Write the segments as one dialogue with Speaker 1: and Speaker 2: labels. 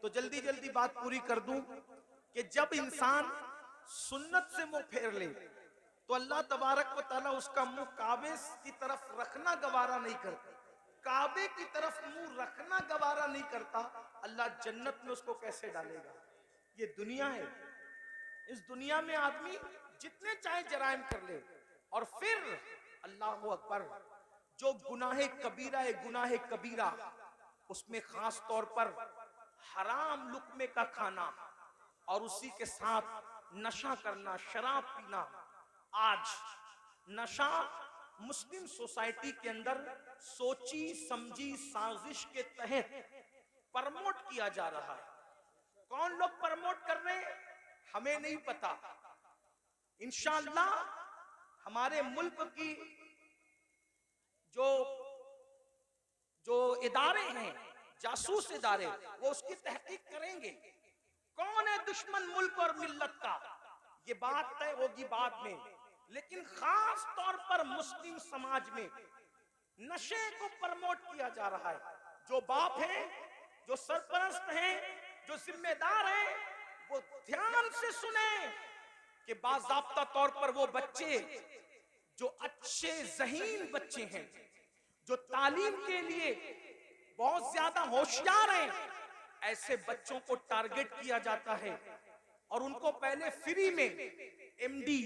Speaker 1: तो जल्दी जल्दी बात पूरी कर दूं कि जब इंसान सुन्नत से मुंह फेर ले तो अल्लाह तबारक व तआला उसका मुंह काबे की तरफ रखना गवारा नहीं करता। काबे की तरफ मुंह रखना गवारा नहीं करता, अल्लाह जन्नत में उसको कैसे डालेगा? ये दुनिया है। इस दुनिया में आदमी जितने चाहे जराइम कर ले और फिर अल्लाह अकबर, जो गुनाहे कबीरा है, गुनाहे कबीरा, उसमें खास तौर पर हराम लुक्मे का खाना और उसी के साथ नशा करना, शराब पीना। आज नशा मुस्लिम सोसाइटी के अंदर सोची समझी साजिश के तहत प्रमोट किया जा रहा है। कौन लोग प्रमोट कर रहे हैं हमें नहीं पता। इंशाअल्लाह हमारे मुल्क की जो इदारे हैं, जासूस इदारे, वो उसकी तहकीक करेंगे। कौन है दुश्मन मुल्क और मिल्लत का, ये बात तय होगी बाद में। लेकिन खास तौर पर मुस्लिम समाज में नशे को प्रमोट किया जा रहा है। जो बाप हैं, जो सरपरस्त हैं, जो जिम्मेदार हैं, वो ध्यान से सुने कि बाज़ाब्ता तौर पर वो बच्चे जो अच्छे ज़हीन बच्चे हैं, जो तालीम के लिए बहुत ज्यादा होशियार हैं, ऐसे बच्चों को टारगेट किया जाता है और उनको पहले फ्री में एमडी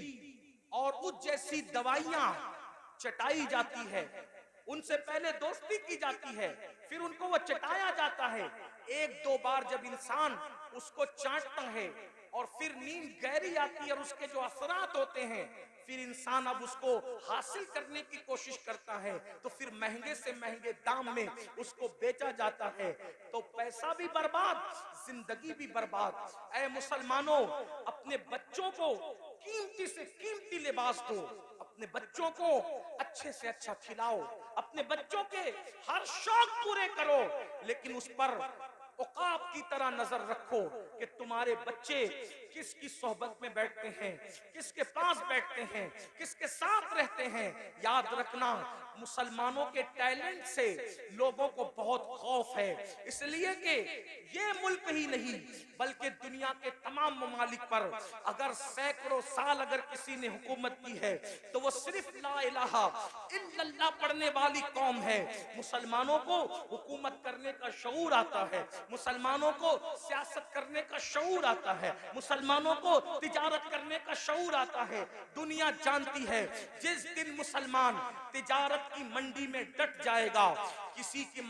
Speaker 1: और उस जैसी दवाइयां चटाई जाती है। उनसे पहले दोस्ती की जाती है, फिर उनको वो चटाया जाता है। एक दो बार जब इंसान उसको चाटता है और फिर नींद गहरी आती है और उसके जो असरात होते हैं, फिर इंसान अब उसको हासिल करने की कोशिश करता है, तो फिर महंगे से महंगे दाम में उसको बेचा जाता है। तो पैसा भी बर्बाद, जिंदगी भी बर्बाद। ऐ मुसलमानों, अपने बच्चों को कीमती से कीमती लिबास दो, अपने बच्चों को अच्छे से अच्छा खिलाओ, अपने बच्चों के हर शौक पूरे करो, लेकिन उस पर औकाब की तरह नजर रखो कि तुम्हारे बच्चे किसकी सोहबत में बैठते हैं, किसके पास बैठते हैं, किसके साथ रहते हैं। याद रखना, मुसलमानों के टैलेंट से लोगों को बहुत खौफ है, इसलिए कि ये मुल्क ही नहीं बल्कि दुनिया के तमाम ममालिक पर अगर सैकड़ों साल अगर किसी ने हुकूमत की है तो वो सिर्फ ला इलाहा इल्लल्लाह पढ़ने वाली कौम है। मुसलमानों को हुकूमत करने का शऊर आता है, मुसलमानों को सियासत करने का शऊर आता है, मुसलमानों को तिजारत करने का शऊर आता है। दुनिया जानती है जिस दिन मुसलमान तिजारत की मंडी में डट जाएगा, किसी की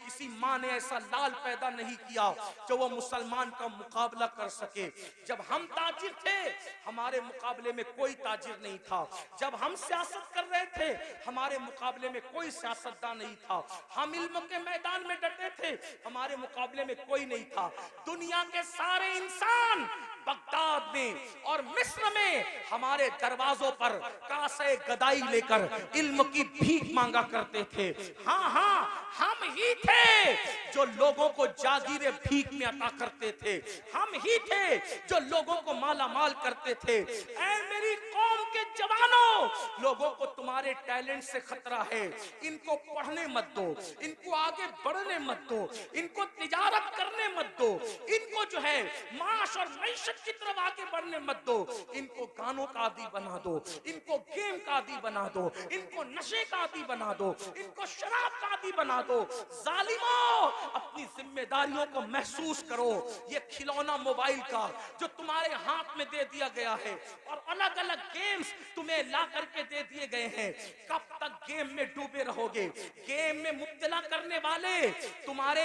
Speaker 1: किसी माँ ने ऐसा लाल पैदा नहीं किया जो वो मुसलमान का मुकाबला कर सके। जब हम ताजिर थे हमारे मुकाबले में कोई ताजिर नहीं था, जब हम सियासत कर रहे थे हमारे मुकाबले में कोई सियासतदान नहीं था, हम इल्म के मैदान में डटे थे हमारे मुकाबले में कोई नहीं था। दुनिया के सारे इंसान बगदाद में और मिस्र में हमारे दरवाजों पर कासे गदाई लेकर इल्म की भीख मांगा करते थे। हाँ हाँ, हम ही थे जो लोगों को जागीरे भीख में अता करते थे, हम ही थे जो लोगों को माला माल करते थे। ऐ मेरी कौम के जवानों, लोगों को तुम्हारे टैलेंट से खतरा है, इनको पढ़ने मत दो, इनको आगे बढ़ने मत दो, इनको तिजारत करने मत दो, इनको जो है माश और मैशत की तरफ आगे बढ़ने मत दो, इनको गानों का आदी बना दो, इनको गेम का आदी बना दो, इनको नशे का आदी बना दो, इनको शराब का आदी बना दो। जालिमों, अपनी जिम्मेदारियों को महसूस करो। ये खिलौना मोबाइल का जो तुम्हारे हाथ में दे दिया गया है और अलग अलग गेम्स तुम्हें ला करके दे दिए गए हैं, कब तक गेम में डूबे रहोगे? गेम में मुब्तला करने वाले तुम्हारे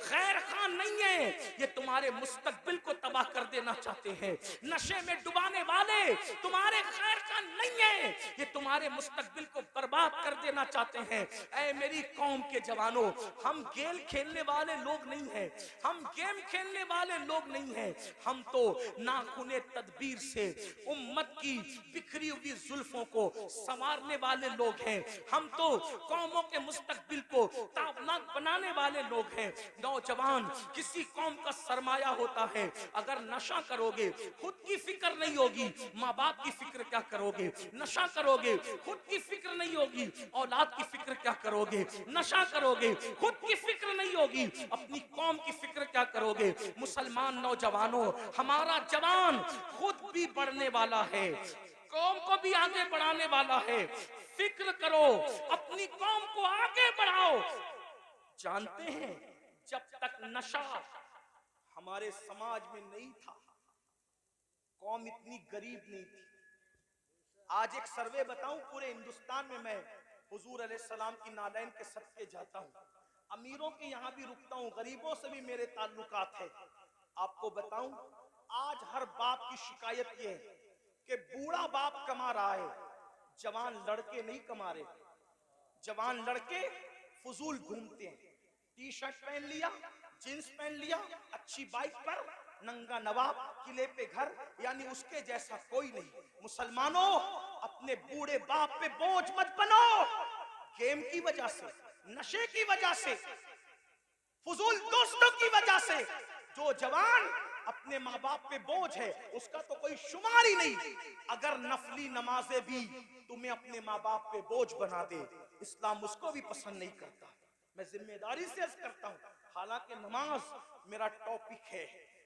Speaker 1: खैर खान नहीं है, ये तुम्हारे मुस्तकबिल को तबाह कर देना चाहते हैं। नशे में डुबाने वाले तुम्हारे खैर खान नहीं है, ये तुम्हारे मुस्तकबिल को बर्बाद कर देना चाहते हैं। ऐ मेरी कौम के जवानों, हम गेम खेलने वाले लोग नहीं हैं, हम गेम खेलने वाले लोग नहीं हैं, हम तो नाखूने तदबीर से उम्मत की बिखरी हुई जुल्फों को संवारने वाले लोग हैं, हम तो कौमों के मुस्तकबिल को ताबनाक बनाने वाले लोग हैं। नौजवान किसी कौम का सरमाया होता है। अगर नशा करोगे, खुद की फिक्र नहीं होगी, माँ बाप की फिक्र क्या करोगे? नशा करोगे, खुद की फिक्र नहीं होगी, औलाद की फिक्र क्या करोगे? नशा करोगे, खुद की फिक्र नहीं होगी, अपनी कौम की फिक्र क्या करोगे? मुसलमान नौजवानों, हमारा जवान खुद भी बढ़ने वाला है, कौम को भी आगे बढ़ाने वाला है। फिक्र करो, अपनी कौम को आगे बढ़ाओ। जानते हैं, जब तक नशा हमारे समाज में नहीं था, कौम इतनी गरीब नहीं थी। आज एक सर्वे बताऊं, पूरे हिंदुस्तान में मैं हुजूर अलैहिस्सलाम की नालैन के सदके जाता हूं, अमीरों के यहां भी रुकता हूं, गरीबों से भी मेरे ताल्लुकात है। आपको बताऊं, आज हर बाप की शिकायत ये है कि बूढ़ा बाप कमा रहा है, जवान लड़के नहीं कमा रहे। जवान लड़के फजूल घूमते हैं, टी शर्ट पहन लिया, जींस पहन लिया, अच्छी बाइक पर, नंगा नवाब, किले पे घर, यानी उसके जैसा कोई नहीं। मुसलमानों, अपने बूढ़े बाप पे बोझ मत बनो। गेम की वजह से, नशे की वजह से, फजूल दोस्तों की वजह से जो जवान अपने माँ बाप पे बोझ है, उसका तो कोई शुमार ही नहीं। अगर नफली नमाजें भी तुम्हें अपने माँ बाप पे बोझ बना दे, इस्लाम उसको भी पसंद नहीं करता। मैं जिम्मेदारी से अर्ज करता हूँ, हालांकि नमाज मेरा टॉपिक है,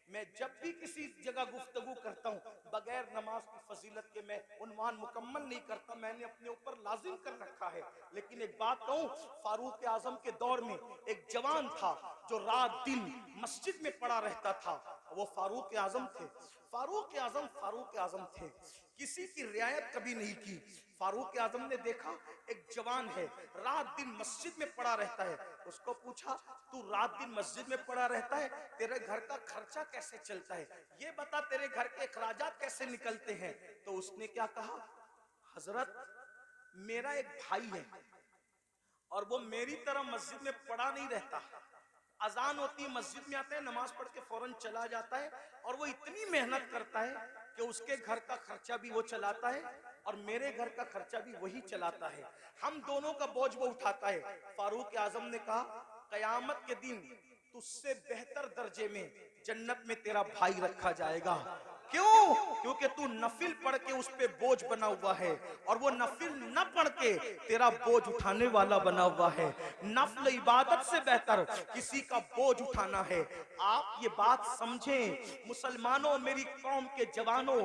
Speaker 1: मैं जब भी किसी जगह गुफ्तगू करता हूँ, बगैर नमाज की फजीलत के मैं उन्वान मुकम्मल नहीं करता, मैंने अपने ऊपर लाजिम कर रखा है। लेकिन एक बात कहूँ, फारूक आजम के दौर में एक जवान था जो रात दिन मस्जिद में पड़ा रहता था, वो फारूक आजम थे। फारूक आजम थे, किसी की रियायत कभी नहीं की। फारूक आजम ने देखा एक जवान है, रात दिन मस्जिद में पड़ा रहता है। उसको पूछा, तू रात दिन मस्जिद में पड़ा रहता है, तेरे घर का खर्चा कैसे चलता है? ये बता, तेरे घर के अखराजात कैसे निकलते हैं? तो उसने क्या कहा, हजरत, मेरा एक भाई है और वो मेरी तरह मस्जिद में पड़ा नहीं रहता। अजान होती है, मस्जिद में आता है, नमाज पढ़ के फौरन चला जाता है, और वो इतनी मेहनत करता है कि उसके घर का खर्चा भी वो चलाता है और मेरे घर का खर्चा भी वही चलाता है। हम दोनों का बोझ वो उठाता है। फारूक आजम ने कहा, कयामत के दिन तुझसे बेहतर दर्जे में जन्नत में तेरा भाई रखा जाएगा। क्यों? क्योंकि तू नफिल पढ़ के उस पे बोझ बना हुआ है, और वो नफिल न पढ़ के तेरा बोझ उठाने वाला बना हुआ है। नफल इबादत से बेहतर किसी का बोझ उठाना है। आप ये बात समझें मुसलमानों, मेरी कौम के जवानों,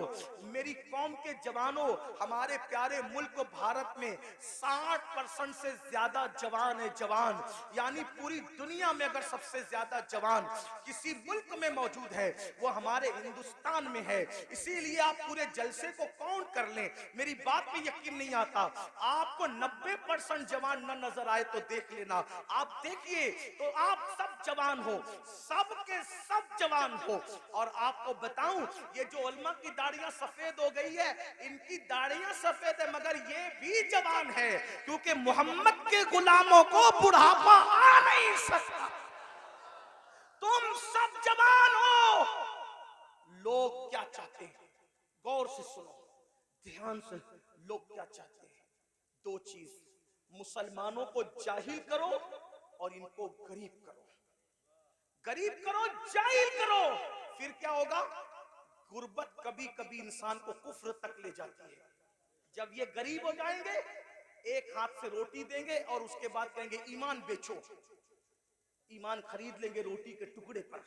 Speaker 1: मेरी कौम के जवानों, हमारे प्यारे मुल्क भारत में 60% से ज्यादा जवान है। जवान यानी पूरी दुनिया में अगर सबसे ज्यादा जवान किसी मुल्क में मौजूद है, वो हमारे हिंदुस्तान में है। इसीलिए आप पूरे जलसे को काउंट कर लें, मेरी बात पे यकीन नहीं आता, आपको 90% जवान न नजर आए तो देख लेना। आप देखिए तो आप सब जवान हो, सब के सब जवान हो। और आपको बताऊं, ये जो उलमा की दाढ़ियां सफेद हो गई है, इनकी दाढ़ियां सफेद है मगर ये भी जवान है, क्योंकि मोहम्मद के गुलामों को बुढ़ापा आ नहीं सकता। तुम सब जवान हो। लोग क्या चाहते हैं, गौर से सुनो, ध्यान से, लोग क्या चाहते हैं? दो चीज, मुसलमानों को जाहिल करो और इनको गरीब करो। गरीब करो, जाहिल करो, फिर क्या होगा? गुर्बत कभी कभी इंसान को कुफ्र तक ले जाती है। जब ये गरीब हो जाएंगे, एक हाथ से रोटी देंगे और उसके बाद कहेंगे ईमान बेचो, ईमान खरीद लेंगे रोटी के टुकड़े पर।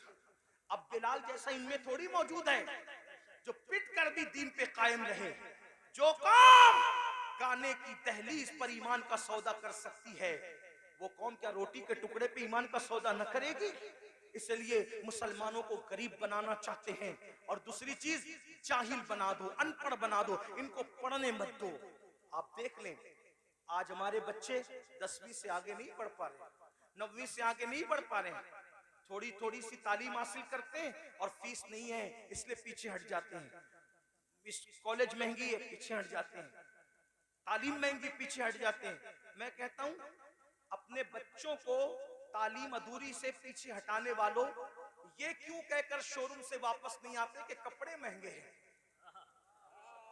Speaker 1: अब बिलाल जैसा इनमें थोड़ी मौजूद है जो पिट कर भी दीन पे कायम रहे। जो कौम गाने की दहलीज पर ईमान का सौदा कर सकती है, वो कौम क्या रोटी के टुकड़े पे ईमान का सौदा न करेगी? इसलिए मुसलमानों को गरीब बनाना चाहते हैं। और दूसरी चीज, जाहिल बना दो, अनपढ़ बना दो, इनको पढ़ने मत दो। आप देख लें, आज हमारे बच्चे 10वीं से आगे नहीं बढ़ पा रहे, 9वीं से आगे नहीं बढ़ पा रहे हैं। थोड़ी थोड़ी सी तालीम हासिल करते हैं और फीस नहीं है इसलिए पीछे हट जाते हैं। कॉलेज महंगी है, पीछे हट जाते हैं। तालीम महंगी, पीछे हट जाते हैं। मैं कहता हूं, अपने बच्चों को तालीम अधूरी से पीछे हटाने वालों, ये क्यों कहकर शोरूम से वापस नहीं आते कि कपड़े महंगे हैं,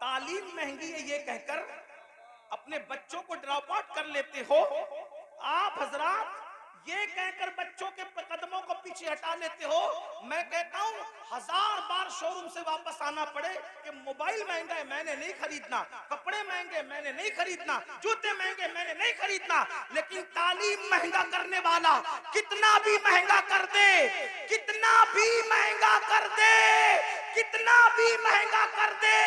Speaker 1: तालीम महंगी है, ये कहकर अपने बच्चों को ड्रॉप आउट कर लेते हो। आप हजरात, ये कहकर बच्चों के कदमों को पीछे हटा लेते हो। मैं कहता हूं 1000 बार शोरूम से वापस आना पड़े कि मोबाइल महंगा है मैंने नहीं खरीदना, कपड़े महंगे मैंने नहीं खरीदना, जूते महंगे मैंने नहीं खरीदना, लेकिन तालीम महंगा करने वाला कितना भी महंगा कर दे, कितना भी महंगा कर दे, कितना भी महंगा कर दे,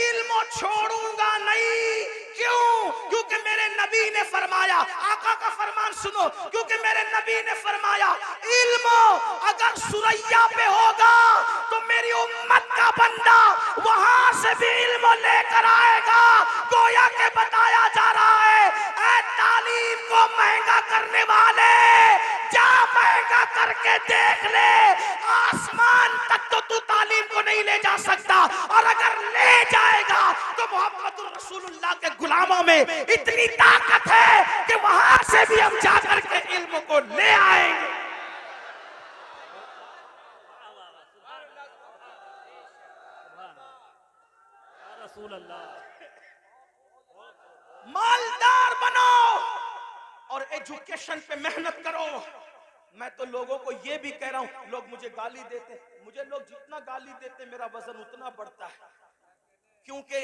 Speaker 1: इल्म छोड़ूंगा नहीं। क्यों? क्योंकि मेरे नबी ने फरमाया, आका का फरमान सुनो, क्योंकि मेरे नबी ने फरमाया इल्म अगर सुरैया पे होगा तो मेरी उम्मत का बंदा वहां से भी इल्म लेकर आएगा। गोया के बताया जा रहा है, ऐ तालीम को महंगा करने वाले, जा महंगा करके देख ले, आसमान तक तो तू तालीम को नहीं ले जा सकता, और अगर ले जाएगा तो मोहम्मद रसूलुल्लाह के गुलामों में इतनी ताकत है कि वहां से भी हम जाकर के इल्म को ले आएंगे। मालदार बनो और एजुकेशन पे मेहनत करो। मैं तो लोगों को ये भी कह रहा हूं, लोग मुझे गाली देते, मुझे लोग जितना गाली देते मेरा वजन उतना बढ़ता है, क्योंकि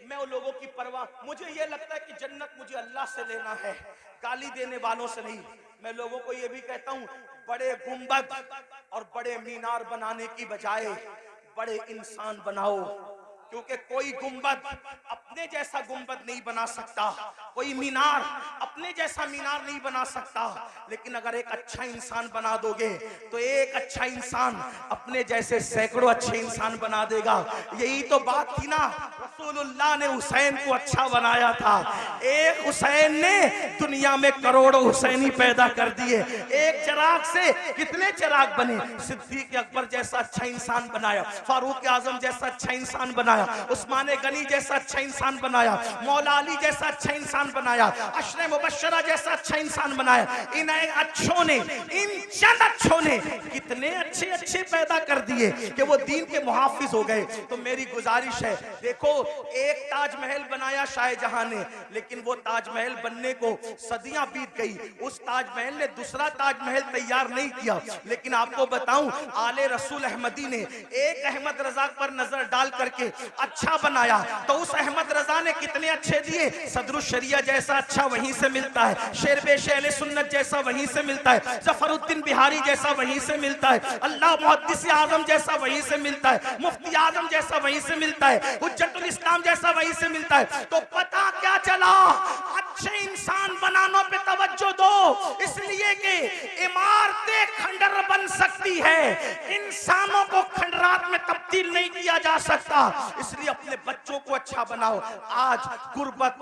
Speaker 1: मैं उन लोगों की परवाह, मुझे ये लगता है कि जन्नत मुझे अल्लाह से लेना है, गाली देने वालों से नहीं। मैं लोगों को ये भी कहता हूं, बड़े गुंबद और बड़े मीनार बनाने की बजाय बड़े इंसान बनाओ, क्योंकि कोई गुंबद अपने जैसा गुंबद नहीं बना सकता, कोई मीनार अपने जैसा मीनार नहीं बना सकता, लेकिन अगर एक अच्छा इंसान बना दोगे तो एक अच्छा इंसान अपने जैसे सैकड़ों अच्छे इंसान बना देगा। यही तो बात थी ना, रसूलुल्लाह ने हुसैन को अच्छा बनाया था, एक हुसैन ने दुनिया में करोड़ों हुसैनी पैदा कर दिए, एक चिराग से कितने चिराग बने, सिद्दीक अकबर जैसा अच्छा इंसान बनाया, फारूक आजम जैसा अच्छा इंसान बनाया, उस्मान गनी जैसा अच्छा इंसान बनाया, मौला अली जैसा अच्छा इंसान बनाया, अशरे मुबश्शरा जैसा अच्छा इंसान बनाया। इन अच्छों ने, इन चंद अच्छों ने कितने अच्छे अच्छे पैदा कर दिए कि वो दीन के मुहाफिज हो गए। तो मेरी गुजारिश है, देखो एक ताजमहल बनाया शाहजहां ने, लेकिन वो ताजमहल बनने को सदियां बीत गई, उस ताजमहल ने दूसरा ताजमहल तैयार नहीं किया। लेकिन आपको बताऊं, आले रसूल अहमदी ने एक अहमद रजा पर नजर डाल करके अच्छा बनाया, तो उस अहमद रजा ने कितने अच्छे दिए, सदरुल शरिया जैसा अच्छा वहीं से मिलता है, शेरबे शेले सुन्नत जैसा वहीं से मिलता है, जफरुद्दीन बिहारी जैसा वहीं से मिलता है, अल्लाह मुहद्दिस आजम जैसा वहीं से मिलता है, मुफ्ती आजम जैसा वहीं से मिलता है, हुज्जतुल इस्लाम जैसा वहीं से मिलता है। तो पता क्या चला, अच्छे इंसान बनाने पे तवज्जो दो, इसलिए कि इमारतें खंडर बन सकती है, इंसानों को खंडरात में तब्दील नहीं किया जा सकता, इसलिए अपने बच्चों को अच्छा बनाओ। आज गुर्बत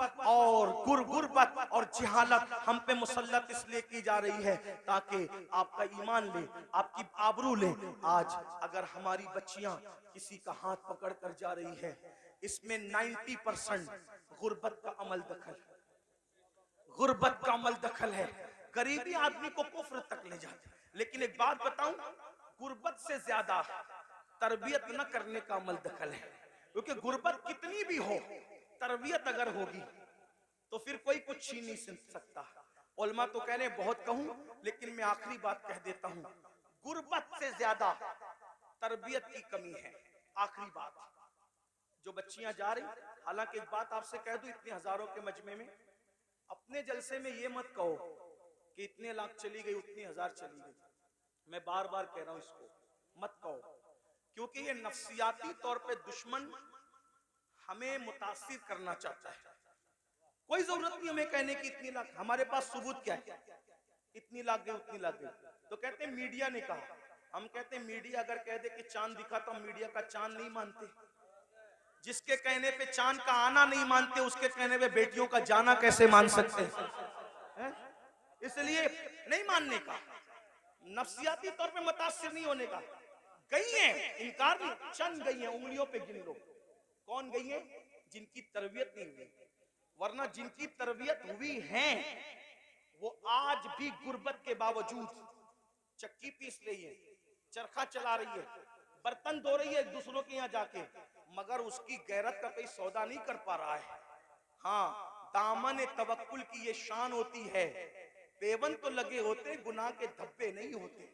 Speaker 1: और जिहालत हम पे मुसल्लत इसलिए की जा रही है ताकि आपका ईमान ले, आपकी आबरू ले। आज अगर हमारी बच्चियां किसी का हाथ पकड़ कर जा रही है, इसमें 90% गुर्बत का अमल दखल, गुर्बत का अमल दखल है। गरीबी आदमी को कुफ्र तक ले जाती। लेकिन एक बात बताऊं, गुर्बत से ज्यादा तरबियत न करने का अमल दखल है, क्योंकि गुर्बत कितनी भी हो, तरबियत अगर होगी तो फिर कोई कुछ छीन नहीं सकता। उलमा तो कह रहे बहुत कहूं, लेकिन मैं आखिरी बात कह देता हूं, गुर्बत से ज्यादा तरबियत की कमी है। आखिरी बात, जो बच्चियां जा रही, हालांकि एक बात आपसे कह दूं, इतने हजारों के मजमे में अपने जलसे में ये मत कहो कि इतने लाख चली गई, उतनी हजार चली गई। मैं बार बार कह रहा हूं, इसको मत कहो, क्योंकि ये नफ्सियाती तौर पे दुश्मन हमें मुतासिर करना चाहता है। कोई जरूरत नहीं हमें कहने की इतनी लाख, हमारे पास सबूत क्या है, इतनी लाख गई उतनी लाख गई। तो कहते हैं मीडिया ने कहा, हम कहते हैं मीडिया अगर कह दे कि चांद दिखा तो हम मीडिया का चांद नहीं मानते। जिसके कहने पे चांद का आना नहीं मानते, उसके कहने पे बेटियों का जाना कैसे मान सकते हैं? इसलिए नहीं मानने का, नफ्सियाती तौर पे मुतासिर नहीं होने का। गई हैं, इनकार नहीं, चंद गई हैं, उंगलियों पे गिन लो कौन गई है, जिनकी तरबियत नहीं हुई। वरना जिनकी तरबियत हुई है वो आज भी गुर्बत के बावजूद चक्की पीस रही है, चरखा चला रही है, बर्तन धो रही है दूसरों के यहाँ जाके, मगर उसकी गैरत का कोई सौदा नहीं कर पा रहा है। हाँ, दामन तवक्कुल की ये शान होती है पेवन तो लगे होते, गुनाह के धब्बे नहीं होते।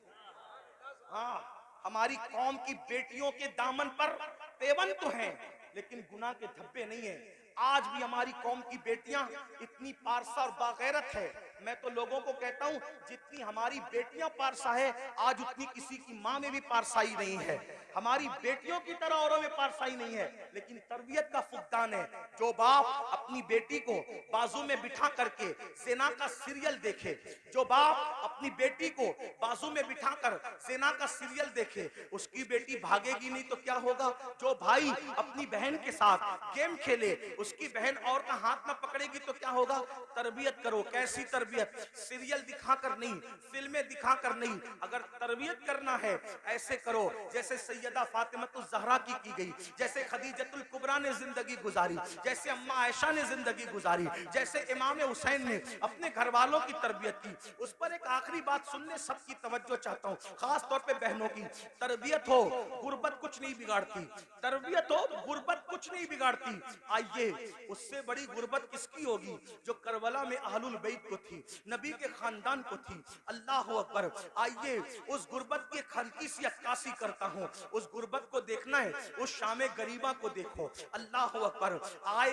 Speaker 1: हाँ, हमारी कौम की बेटियों के दामन पर पेवन तो हैं, लेकिन गुनाह के धब्बे नहीं है। आज भी हमारी कौम की बेटियां इतनी पारसा और बागैरत है। मैं तो लोगों को कहता हूं, जितनी हमारी बेटियां पारसा है, आज उतनी किसी की मां में भी पारसाई नहीं है। हमारी बेटियों की तरह औरों में पारसाई नहीं है, लेकिन तरबियत का फुकदान है। जो बाप अपनी बेटी को बाजू में बिठा करके सेना का सीरियल देखे, जो बाप अपनी बेटी को बाजू में बिठाकर सेना का सीरियल देखे, उसकी बेटी भागेगी नहीं तो क्या होगा? जो भाई अपनी बहन के साथ गेम खेले, उसकी बहन और का हाथ न पकड़ेगी तो क्या होगा? तरबियत करो। कैसी तरबियत? सीरियल दिखाकर नहीं, फिल्में दिखाकर नहीं। अगर तरबियत करना है, ऐसे करो जैसे सैयदा फातिमतुज़ ज़हरा की गई, जैसे खदीजतुल कुबरा ने जिंदगी गुजारी, जैसे अम्मा आयशा ने जिंदगी गुजारी, जैसे इमाम हुसैन ने अपने घर वालों की तरबियत की। उस पर एक आखिरी बात सुनने सबकी तवज्जो चाहता हूँ, खास तौर पे बहनों की। तरबियत हो, गुर्बत कुछ नहीं बिगाड़ती। तरबियत हो, गुर्बत कुछ नहीं बिगाड़ती। आइए, उससे बड़ी गुर्बत किसकी होगी? जो करबला में अहलुल बैत को थी, नबी के खानदान को थी। अल्लाह अकबर। आइए, उस गुर्बत की हल्की सी अक्कासी करता हूँ। उस गुर्बत को देखना है, उस शामे गरीबा को देखो। अल्लाह अकबर। आए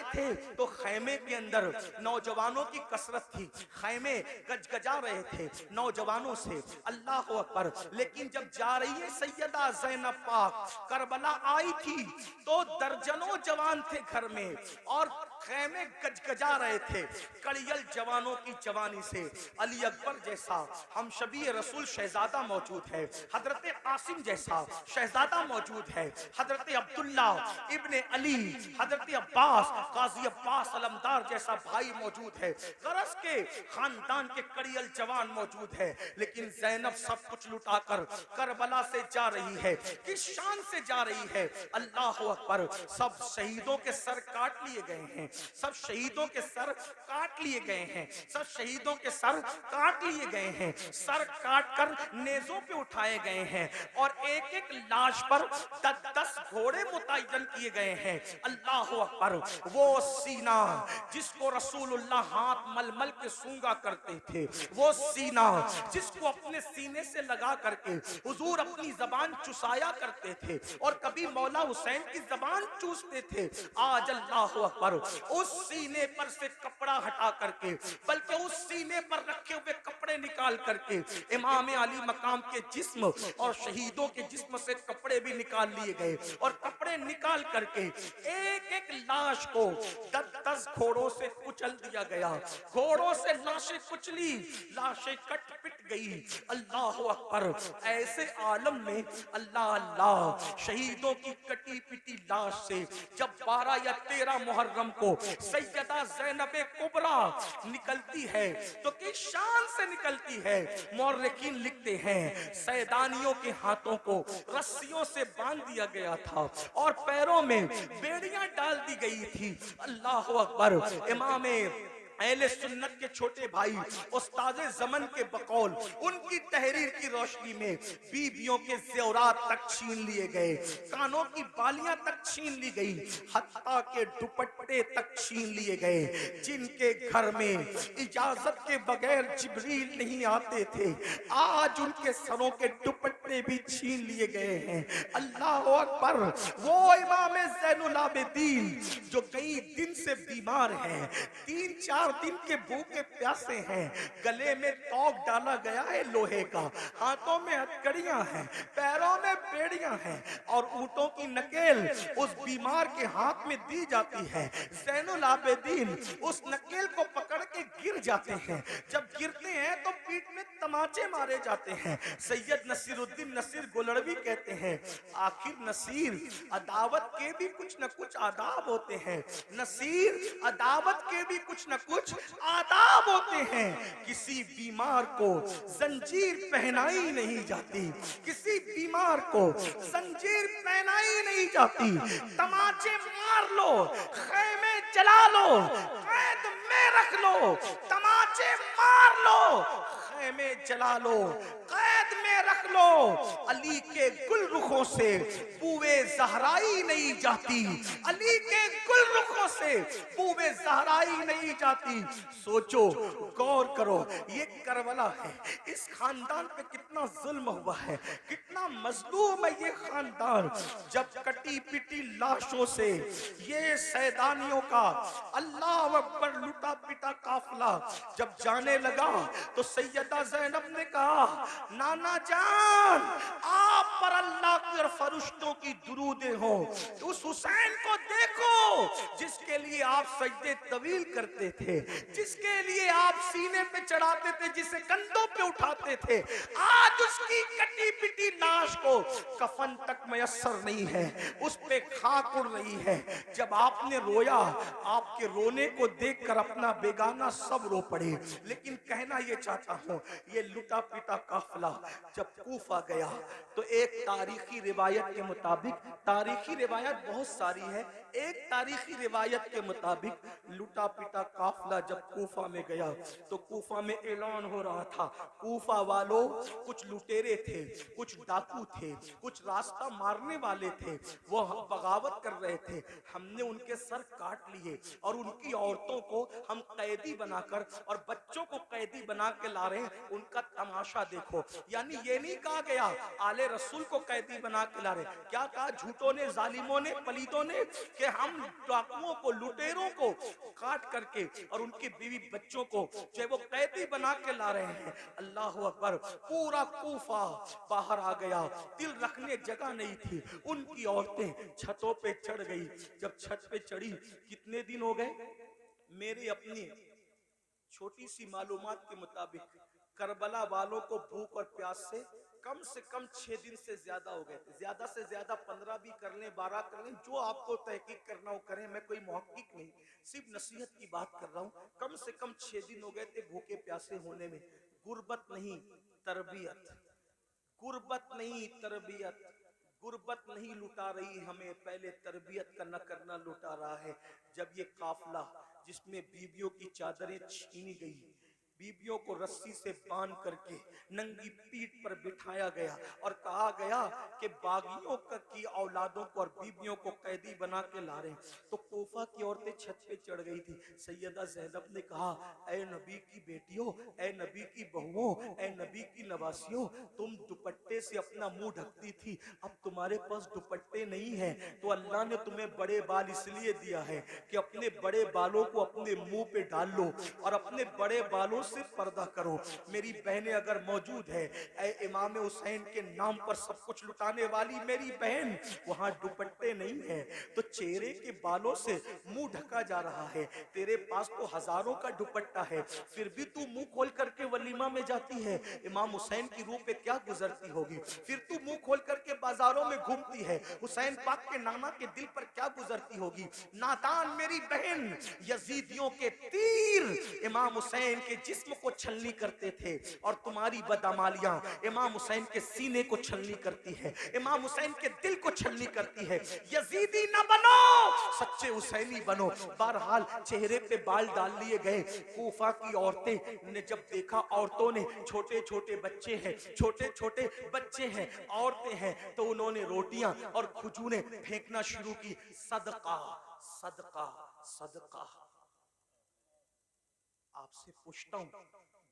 Speaker 1: थे तो खैमे के अंदर नौजवानों की कसरत थी, खैमे गजगजा रहे थे नौजवानों से। अल्लाह अकबर। लेकिन जब जा रही है सैयदा ज़ैनब पाक करबला आई थी, तो दर्जनों जवान थे घर में और खैमे गजगजा रहे थे कड़ियल जवानों की जवानी से। अली अकबर जैसा हम शबी रसूल शहजादा मौजूद है, हजरत कासिम जैसा शहजादा मौजूद है, हजरत अब्दुल्ला इब्ने अली, हजरत अब्बास काजी अब्बास अलमदार जैसा भाई मौजूद है, गरज के खानदान के कड़ियल जवान मौजूद है। लेकिन ज़ैनब सब कुछ लुटाकर करबला से जा रही है। किस शान से जा रही है? अल्लाह अकबर। सब शहीदों के सर काट लिए गए हैं, सब शहीदों के सर काट लिए गए हैं, सब शहीदों के सर काट लिए गए हैं, सर काट कर नेज़ों पे उठाए गए हैं और एक एक लाश पर 10-10 घोड़े मुतय्यन किए गए हैं। अल्लाह अकबर। वो सीना जिसको रसूलुल्लाह हाथ मलमल के सूंगा करते थे, वो सीना जिसको अपने सीने से लगा करके हुजूर अपनी जबान चुसाया करते थे और कभी मौला हुसैन की जबान चूसते थे। आज अल्लाह अकबर, उस सीने पर से कपड़ा हटा करके, बल्कि उस सीने पर रखे हुए कपड़े निकाल करके इमाम अली मकाम के जिस्म और शहीदों के जिस्म से कपड़े भी निकाल लिए गए और कपड़े निकाल करके एक एक लाश को 10-10 घोड़ों से कुचल दिया गया। घोड़ों से लाशें कुचली, लाशें कट पिट गई। अल्लाह अकबर। ऐसे आलम में अल्लाह अल्लाह शहीदों की कटी पिटी लाश से जब 12 या 13 मुहर्रम को सैयदा ज़ैनब कुबरा निकलती है तो किस शान से निकलती है? मौर्रिखीन लिखते हैं, सैदानियों के हाथों को रस्सियों से बांध दिया गया था और पैरों में बेड़ियां डाल दी गई थी। अल्लाह अकबर। इमाम अहले सुन्नत के छोटे भाई उस्ताज़े ज़मन के बकौल उनकी तहरीर की रोशनी में बीबियों के ज़ेवरात तक छीन लिए गए, कानों की बालियां तक छीन ली गई, हत्ता के दुपट्टे तक छीन लिए गए। जिनके घर में इजाजत के बगैर जिब्रील नहीं आते थे, आज उनके सरों के दुपट्टे भी छीन लिए गए हैं। अल्लाह अकबर। वो इमाम ज़ैनुल आबिदीन जो कई दिन से बीमार हैं, 3-4 दिन के भूखे प्यासे हैं, गले में तौक डाला गया है लोहे का, हाथों में हथकड़ियां हैं, पैरों में बेड़ियां हैं और ऊंटों की नकेल उस बीमार के हाथ में दी जाती है। ज़ैनुल आबिदीन उस नकेल को पकड़ के गिर जाते हैं, जब गिरते हैं तो पीठ में तमाचे मारे जाते हैं। सैयद नसीरुद्दीन नसीर गोलड़वी कहते हैं, आखिर नसीर अदावत के भी कुछ न कुछ आदाब होते हैं, नसीर अदावत के भी कुछ न कुछ आदाब होते हैं। किसी बीमार को जंजीर पहनाई नहीं जाती, किसी बीमार को जंजीर पहनाई नहीं जाती। तमाचे मार लो, खैमे जला लो, कैद में रख लो, तमाचे मार लो, खेमे जला लो, कैद में रख लो, अली के गुल रुखों से बूवे जहराई नहीं जाती, अली के गुल रुखों से बूवे जहराई नहीं जाती। सोचो, गौर करो, ये करबला है, इस खानदान पे कितना जुल्म हुआ है, कितना मजलूम है ये खानदान। जब कटी पिटी लाशों से ये सैदानियों का अल्लाह अकबर लुटा पिटा काफिला जब जाने लगा तो सैयदा ज़ैनब ने कहा, नाना जान, आप पर अल्लाह की और फरिश्तों की दुरूदें हो। उस हुसैन को देखो जिसके लिए आप सजदे तवील करते थे, जिसके लिए आप सीने पे चढ़ाते थे, जिसे कंधों पे उठाते थे, आज उसकी कटी पिटी लाश को कफन तक मयस्सर नहीं है, उस पे खाक उड़ रही है। जब आपने रोया, आपके रोने को देखकर अपना बेगाना सब रो पड़े। लेकिन कहना ये चाहता हूं, ये लुटा पिटा काफिला जब कूफा गया तो एक तारीखी रिवायत के मुताबिक, तारीखी रिवायत बहुत सारी है, एक तारीखी रिवायत के मुताबिक लुटा पिटा काफिला जब कूफा में गया तो कूफा में ऐलान हो रहा था, कूफा वालों, कुछ लुटेरे थे, कुछ डाकू थे, कुछ रास्ता मारने वाले थे, वो बगावत कर रहे थे, हमने उनके सर काट लिए और उनकी औरतों को हम कैदी बनाकर और बच्चों को कैदी बना के ला रहे हैं, उनका तमाशा देखो। यानी ये नहीं कहा गया आले रसूल को कैदी बना के ला रहे, क्या कहा झूठों ने, जालिमों ने, पलीदों ने, कि हम डाकुओं को, लुटेरों को काट करके और उनके बीवी बच्चों को जो वो कैदी बना के ला रहे हैं। अल्लाह अकबर, पूरा कूफा बाहर आ गया, दिल रखने जगह नहीं थी। उनकी औरतें छतों पे चढ़ गई। जब छत पे चढ़ी, कितने दिन हो गए, मेरी अपनी छोटी सी मालूमात के मुताबिक करबला वालों को भूख और प्यास से कम 6 दिन से ज्यादा हो गए थे। ज्यादा से ज्यादा 15 भी कर लें, 12 कर लें, जो आपको तहकीक करना हो करें, मैं कोई मुहक्किक नहीं, सिर्फ नसीहत की बात कर रहा हूँ। कम से कम 6 दिन हो गए थे भूखे प्यासे होने में। गुर्बत नहीं, तरबियत, गुर्बत नहीं, तरबियत, गुर्बत नहीं लुटा रही हमें, पहले तरबियत का न करना लुटा रहा है। जब ये काफिला जिसमें बीबियों की चादरें छीनी गई, बीबियों को रस्सी से बांध करके नंगी पीठ पर बिठाया गया और कहा गया कि बागियों की औलादों को और बीबियों को कैदी बना के ला रहे हैं, तो कोफा की औरतें छत पे चढ़ गई थी। सैयदा ज़ैनब ने कहा, ऐ नबी की बेटियों, ऐ नबी की बहुओं, ऐ नबी की नवासियों, तुम दुपट्टे से अपना मुंह ढकती थी, अब तुम्हारे पास दुपट्टे नहीं है, तो अल्लाह ने तुम्हें बड़े बाल इसलिए दिया है कि अपने बड़े बालों को अपने मुंह पे डाल लो और अपने बड़े बालों से पर्दा करो। मेरी बहनें अगर मौजूद है, ऐ इमाम हुसैन के नाम पर सब कुछ लुटाने वाली मेरी बहन, वहां दुपट्टे नहीं है तो चेहरे के बालों से मुंह ढका जा रहा है। तेरे पास तो हजारों का दुपट्टा है, फिर भी तू मुंह खोल करके वलीमा में जाती है, इमाम हुसैन की रूह पे क्या गुजरती होगी। फिर तू मुंह खोल करके बाजारों में घूमती है, हुसैन पाक के नाना के दिल पर क्या गुजरती होगी। नादान मेरी बहन, यजीदियों के तीर इमाम हुसैन के जिस्म को छलनी करते थे और तुम्हारी बदअमालियां इमाम हुसैन के सीने को छलनी करती है, इमाम हुसैन के दिल को छलनी करती है। यजीदी ना बनो, सच्चे हुसैनी बनो। बहरहाल चेहरे पे बाल डाल लिए गए। कूफा की औरतें ने जब देखा, औरतों ने, छोटे छोटे बच्चे हैं, छोटे छोटे बच्चे हैं, औरतें हैं, तो उन्होंने रोटियां और खजूरें फेंकना शुरू की। सदका सदका सदका। आपसे पूछता हूं,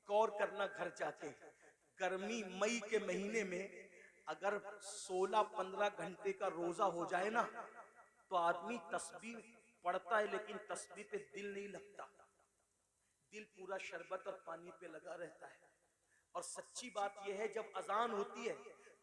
Speaker 1: गौर करना घर जाके, गर्मी मई के महीने में अगर 16-15 घंटे का रोजा हो जाए ना, तो आदमी तस्बीह पढ़ता है लेकिन तस्बीह पे दिल नहीं लगता, दिल पूरा शरबत और पानी पे लगा रहता है। और सच्ची बात यह है, जब अजान होती है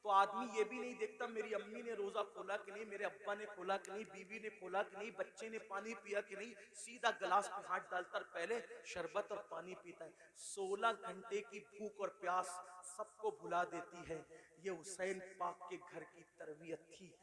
Speaker 1: तो आदमी ये भी नहीं देखता मेरी अम्मी ने रोजा खोला कि नहीं, मेरे अब्बा ने खोला कि नहीं, बीवी ने खोला कि नहीं, बच्चे ने पानी पिया कि नहीं, सीधा गिलास में हाथ डालता पहले शरबत और पानी पीता है। 16 घंटे की भूख और प्यास सबको भुला देती है। ये हुसैन पाक के घर की तरबियत थी।